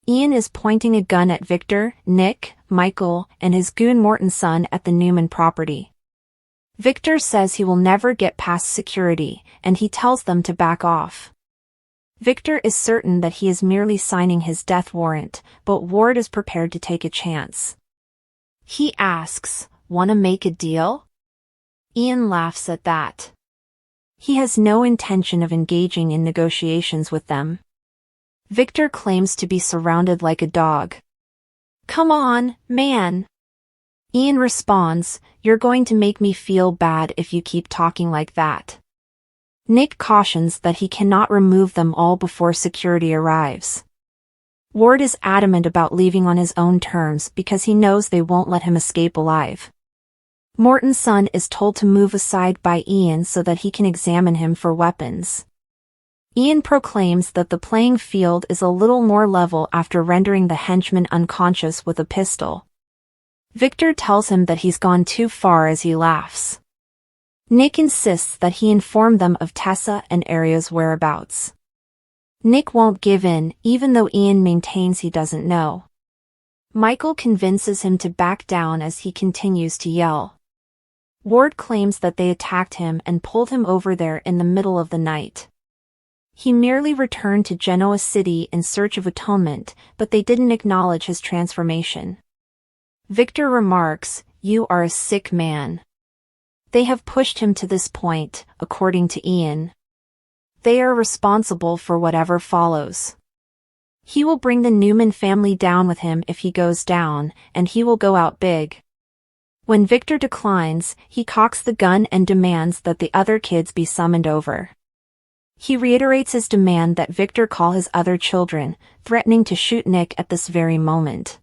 Ian is pointing a gun at Victor, Nick, Michael, and his goon Morton's son at the Newman property. Victor says he will never get past security, and he tells them to back off. Victor is certain that he is merely signing his death warrant, but Ward is prepared to take a chance. He asks, "Wanna make a deal?" Ian laughs at that. He has no intention of engaging in negotiations with them. Victor claims to be surrounded like a dog. "Come on, man." Ian responds, "You're going to make me feel bad if you keep talking like that." Nick cautions that he cannot remove them all before security arrives. Ward is adamant about leaving on his own terms because he knows they won't let him escape alive. Morton's son is told to move aside by Ian so that he can examine him for weapons. Ian proclaims that the playing field is a little more level after rendering the henchman unconscious with a pistol. Victor tells him that he's gone too far as he laughs. Nick insists that he inform them of Tessa and Aria's whereabouts. Nick won't give in, even though Ian maintains he doesn't know. Michael convinces him to back down as he continues to yell. Ward claims that they attacked him and pulled him over there in the middle of the night. He merely returned to Genoa City in search of atonement, but they didn't acknowledge his transformation. Victor remarks, "You are a sick man." They have pushed him to this point, according to Ian. They are responsible for whatever follows. He will bring the Newman family down with him if he goes down, and he will go out big. When Victor declines, he cocks the gun and demands that the other kids be summoned over. He reiterates his demand that Victor call his other children, threatening to shoot Nick at this very moment.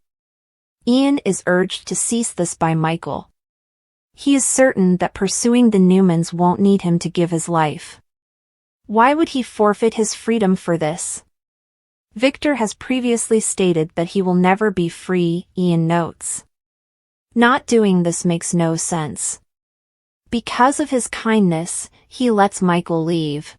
Ian is urged to cease this by Michael. He is certain that pursuing the Newmans won't need him to give his life. Why would he forfeit his freedom for this? Victor has previously stated that he will never be free, Ian notes. Not doing this makes no sense. Because of his kindness, he lets Michael leave.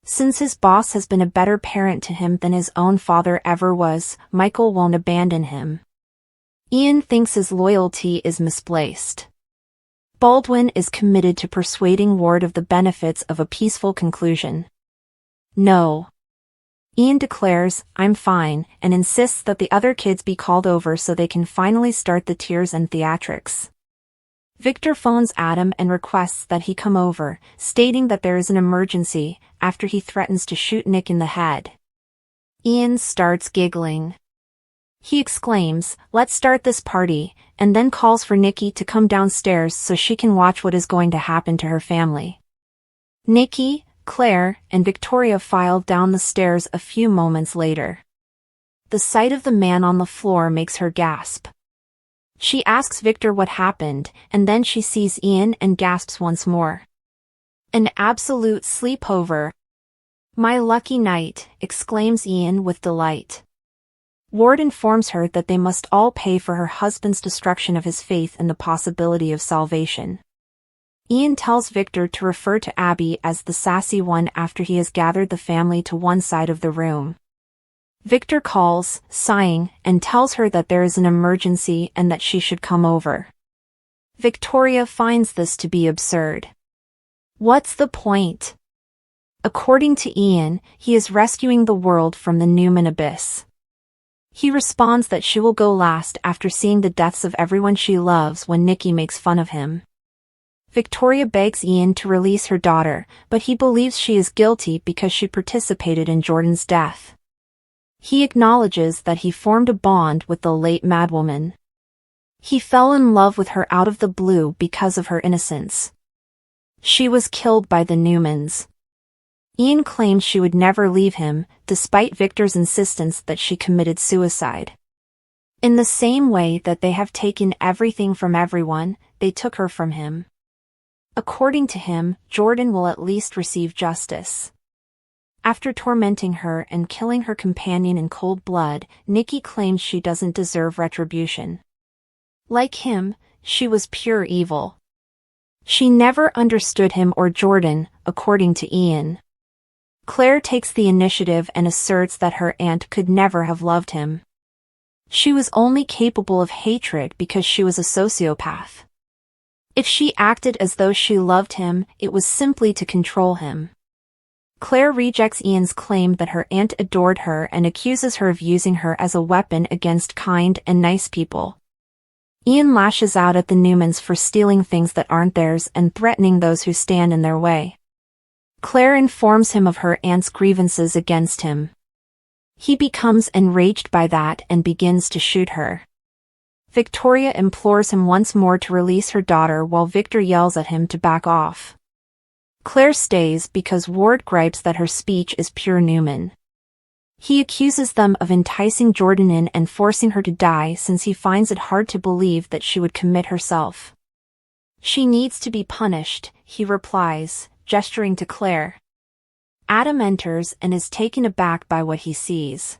Since his boss has been a better parent to him than his own father ever was, Michael won't abandon him. Ian thinks his loyalty is misplaced. Baldwin is committed to persuading Ward of the benefits of a peaceful conclusion. No. Ian declares, "I'm fine," and insists that the other kids be called over so they can finally start the tears and theatrics. Victor phones Adam and requests that he come over, stating that there is an emergency, after he threatens to shoot Nick in the head. Ian starts giggling. He exclaims, "Let's start this party," and then calls for Nikki to come downstairs so she can watch what is going to happen to her family. Nikki, Claire, and Victoria file down the stairs a few moments later. The sight of the man on the floor makes her gasp. She asks Victor what happened, and then she sees Ian and gasps once more. An absolute sleepover. "My lucky night," exclaims Ian with delight. Ward informs her that they must all pay for her husband's destruction of his faith and the possibility of salvation. Ian tells Victor to refer to Abby as the sassy one after he has gathered the family to one side of the room. Victor calls, sighing, and tells her that there is an emergency and that she should come over. Victoria finds this to be absurd. What's the point? According to Ian, he is rescuing the world from the Newman abyss. He responds that she will go last after seeing the deaths of everyone she loves when Nikki makes fun of him. Victoria begs Ian to release her daughter, but he believes she is guilty because she participated in Jordan's death. He acknowledges that he formed a bond with the late madwoman. He fell in love with her out of the blue because of her innocence. She was killed by the Newmans. Ian claims she would never leave him, despite Victor's insistence that she committed suicide. In the same way that they have taken everything from everyone, they took her from him. According to him, Jordan will at least receive justice. After tormenting her and killing her companion in cold blood, Nikki claims she doesn't deserve retribution. Like him, she was pure evil. She never understood him or Jordan, according to Ian. Claire takes the initiative and asserts that her aunt could never have loved him. She was only capable of hatred because she was a sociopath. If she acted as though she loved him, it was simply to control him. Claire rejects Ian's claim that her aunt adored her and accuses her of using her as a weapon against kind and nice people. Ian lashes out at the Newmans for stealing things that aren't theirs and threatening those who stand in their way. Claire informs him of her aunt's grievances against him. He becomes enraged by that and begins to shoot her. Victoria implores him once more to release her daughter while Victor yells at him to back off. Claire stays because Ward gripes that her speech is pure Newman. He accuses them of enticing Jordan in and forcing her to die since he finds it hard to believe that she would commit herself. She needs to be punished, he replies, gesturing to Claire. Adam enters and is taken aback by what he sees.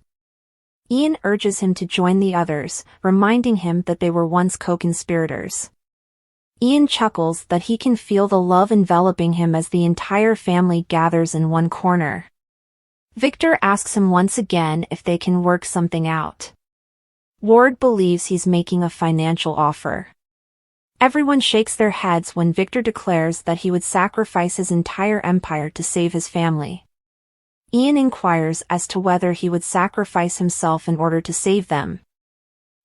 Ian urges him to join the others, reminding him that they were once co-conspirators. Ian chuckles that he can feel the love enveloping him as the entire family gathers in one corner. Victor asks him once again if they can work something out. Ward believes he's making a financial offer. Everyone shakes their heads when Victor declares that he would sacrifice his entire empire to save his family. Ian inquires as to whether he would sacrifice himself in order to save them.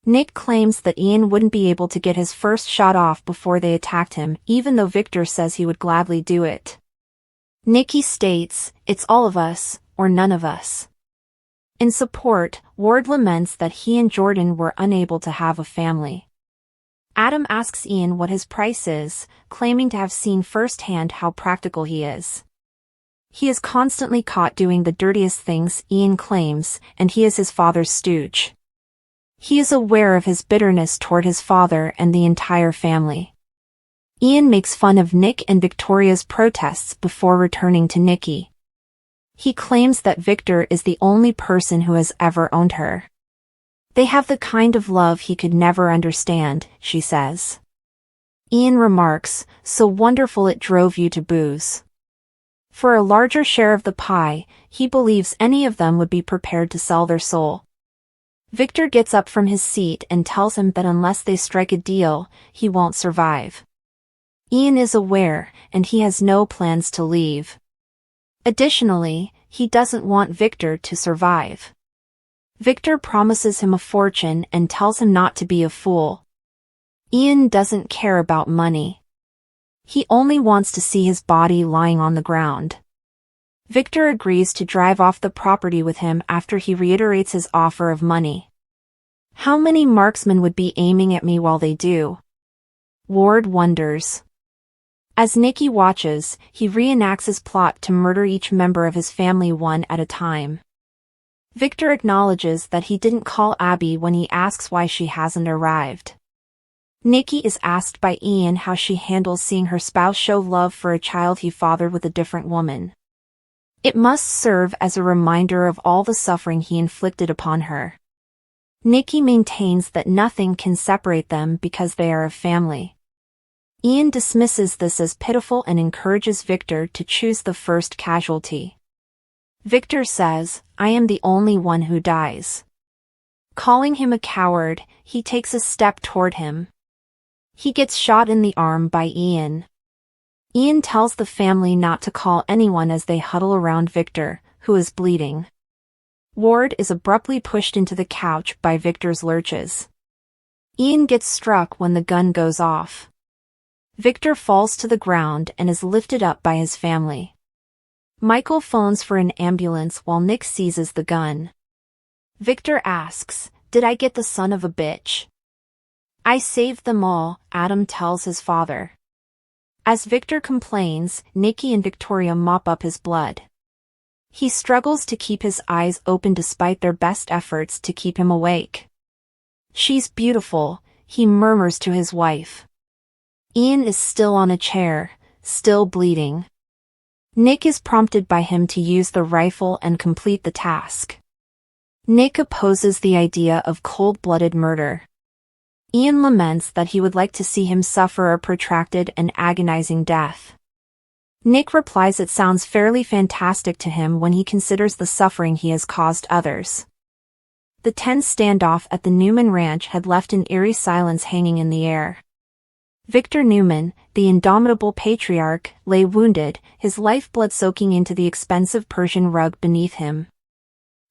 Nick claims that Ian wouldn't be able to get his first shot off before they attacked him, even though Victor says he would gladly do it. Nicky states, "It's all of us, or none of us." In support, Ward laments that he and Jordan were unable to have a family. Adam asks Ian what his price is, claiming to have seen firsthand how practical he is. He is constantly caught doing the dirtiest things, Ian claims, and he is his father's stooge. He is aware of his bitterness toward his father and the entire family. Ian makes fun of Nick and Victoria's protests before returning to Nikki. He claims that Victor is the only person who has ever owned her. They have the kind of love he could never understand, she says. Ian remarks, "So wonderful it drove you to booze." For a larger share of the pie, he believes any of them would be prepared to sell their soul. Victor gets up from his seat and tells him that unless they strike a deal, he won't survive. Ian is aware, and he has no plans to leave. Additionally, he doesn't want Victor to survive. Victor promises him a fortune and tells him not to be a fool. Ian doesn't care about money. He only wants to see his body lying on the ground. Victor agrees to drive off the property with him after he reiterates his offer of money. "How many marksmen would be aiming at me while they do?" Ward wonders. As Nicky watches, he reenacts his plot to murder each member of his family one at a time. Victor acknowledges that he didn't call Abby when he asks why she hasn't arrived. Nicky is asked by Ian how she handles seeing her spouse show love for a child he fathered with a different woman. It must serve as a reminder of all the suffering he inflicted upon her. Nicky maintains that nothing can separate them because they are a family. Ian dismisses this as pitiful and encourages Victor to choose the first casualty. Victor says, "I am the only one who dies." Calling him a coward, he takes a step toward him. He gets shot in the arm by Ian. Ian tells the family not to call anyone as they huddle around Victor, who is bleeding. Ward is abruptly pushed into the couch by Victor's lurches. Ian gets struck when the gun goes off. Victor falls to the ground and is lifted up by his family. Michael phones for an ambulance while Nick seizes the gun. Victor asks, "Did I get the son of a bitch?" "I saved them all," Adam tells his father. As Victor complains, Nicky and Victoria mop up his blood. He struggles to keep his eyes open despite their best efforts to keep him awake. "She's beautiful," he murmurs to his wife. Ian is still on a chair, still bleeding. Nick is prompted by him to use the rifle and complete the task. Nick opposes the idea of cold-blooded murder. Ian laments that he would like to see him suffer a protracted and agonizing death. Nick replies it sounds fairly fantastic to him when he considers the suffering he has caused others. The tense standoff at the Newman Ranch had left an eerie silence hanging in the air. Victor Newman, the indomitable patriarch, lay wounded, his lifeblood soaking into the expensive Persian rug beneath him.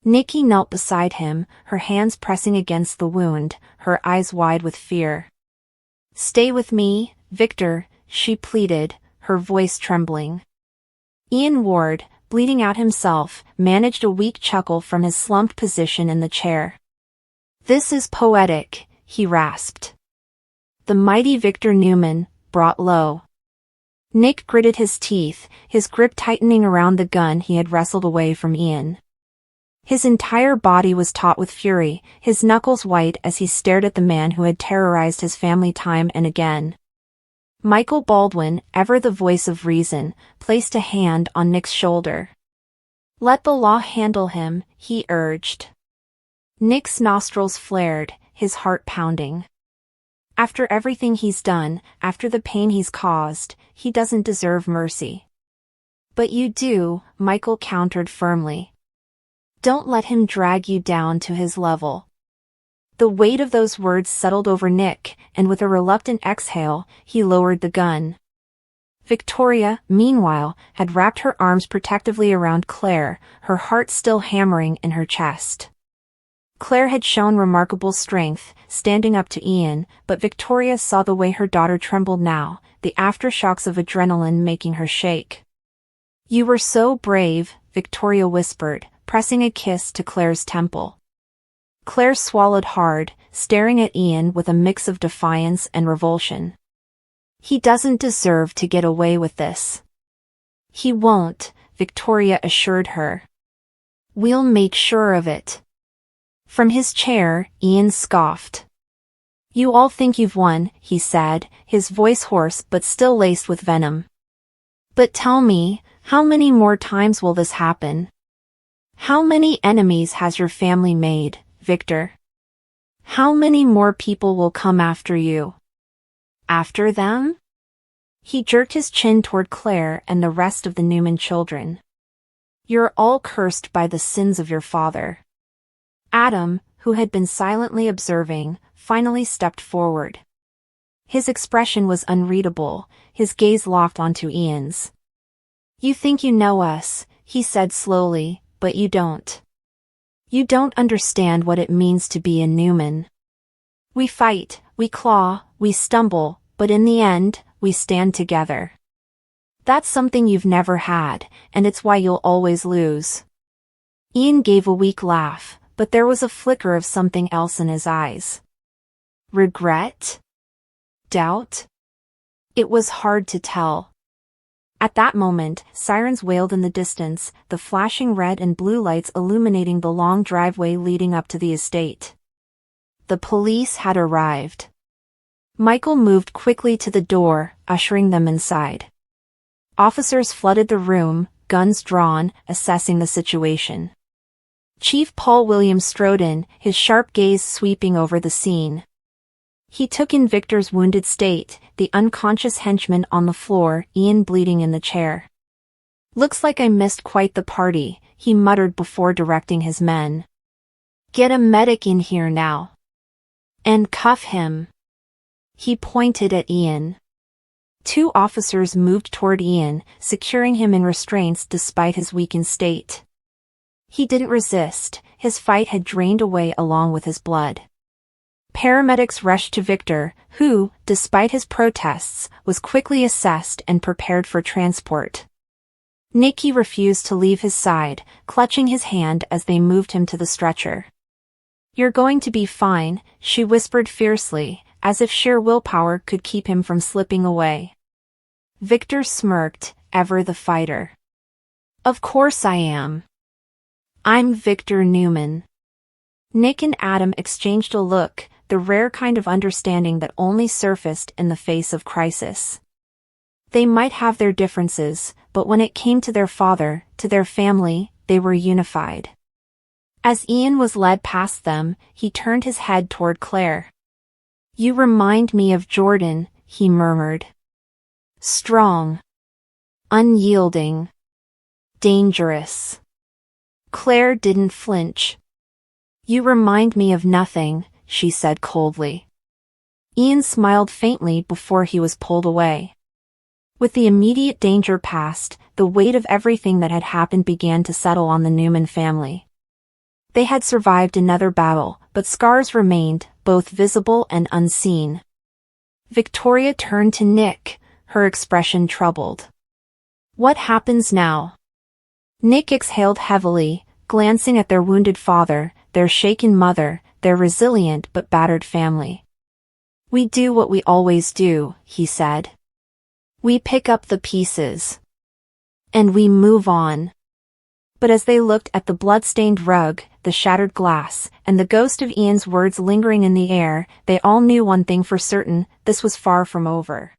Nikki knelt beside him, her hands pressing against the wound, her eyes wide with fear. "Stay with me, Victor," she pleaded, her voice trembling. Ian Ward, bleeding out himself, managed a weak chuckle from his slumped position in the chair. "This is poetic," he rasped. The mighty Victor Newman, brought low. Nick gritted his teeth, his grip tightening around the gun he had wrestled away from Ian. His entire body was taut with fury, his knuckles white as he stared at the man who had terrorized his family time and again. Michael Baldwin, ever the voice of reason, placed a hand on Nick's shoulder. "Let the law handle him," he urged. Nick's nostrils flared, his heart pounding. "After everything he's done, after the pain he's caused, he doesn't deserve mercy." "But you do," Michael countered firmly. "Don't let him drag you down to his level." The weight of those words settled over Nick, and with a reluctant exhale, he lowered the gun. Victoria, meanwhile, had wrapped her arms protectively around Claire, her heart still hammering in her chest. Claire had shown remarkable strength, standing up to Ian, but Victoria saw the way her daughter trembled now, the aftershocks of adrenaline making her shake. "You were so brave," Victoria whispered, pressing a kiss to Claire's temple. Claire swallowed hard, staring at Ian with a mix of defiance and revulsion. "He doesn't deserve to get away with this." "He won't," Victoria assured her. "We'll make sure of it." From his chair, Ian scoffed. "You all think you've won," he said, his voice hoarse but still laced with venom. "But tell me, how many more times will this happen? How many enemies has your family made, Victor? How many more people will come after you? After them?" He jerked his chin toward Claire and the rest of the Newman children. "You're all cursed by the sins of your father." Adam, who had been silently observing, finally stepped forward. His expression was unreadable, his gaze locked onto Ian's. "You think you know us," he said slowly, "but you don't. You don't understand what it means to be a Newman. We fight, we claw, we stumble, but in the end, we stand together. That's something you've never had, and it's why you'll always lose." Ian gave a weak laugh, but there was a flicker of something else in his eyes. Regret? Doubt? It was hard to tell. At that moment, sirens wailed in the distance, the flashing red and blue lights illuminating the long driveway leading up to the estate. The police had arrived. Michael moved quickly to the door, ushering them inside. Officers flooded the room, guns drawn, assessing the situation. Chief Paul Williams strode in, his sharp gaze sweeping over the scene. He took in Victor's wounded state, the unconscious henchman on the floor, Ian bleeding in the chair. "Looks like I missed quite the party," he muttered before directing his men. "Get a medic in here now. And cuff him." He pointed at Ian. Two officers moved toward Ian, securing him in restraints despite his weakened state. He didn't resist, his fight had drained away along with his blood. Paramedics rushed to Victor, who, despite his protests, was quickly assessed and prepared for transport. Nikki refused to leave his side, clutching his hand as they moved him to the stretcher. "You're going to be fine," she whispered fiercely, as if sheer willpower could keep him from slipping away. Victor smirked, ever the fighter. "Of course I am. I'm Victor Newman." Nick and Adam exchanged a look, the rare kind of understanding that only surfaced in the face of crisis. They might have their differences, but when it came to their father, to their family, they were unified. As Ian was led past them, he turned his head toward Claire. "You remind me of Jordan," he murmured. "Strong. Unyielding. Dangerous. Claire didn't flinch. You remind me of nothing, she said coldly. Ian smiled faintly before he was pulled away. With the immediate danger past, the weight of everything that had happened began to settle on the Newman family. They had survived another battle, but scars remained, both visible and unseen. Victoria turned to Nick, her expression troubled. What happens now? Nick exhaled heavily, glancing at their wounded father, their shaken mother, their resilient but battered family. We do what we always do, he said. We pick up the pieces. And we move on. But as they looked at the blood-stained rug, the shattered glass, and the ghost of Ian's words lingering in the air, they all knew one thing for certain: this was far from over.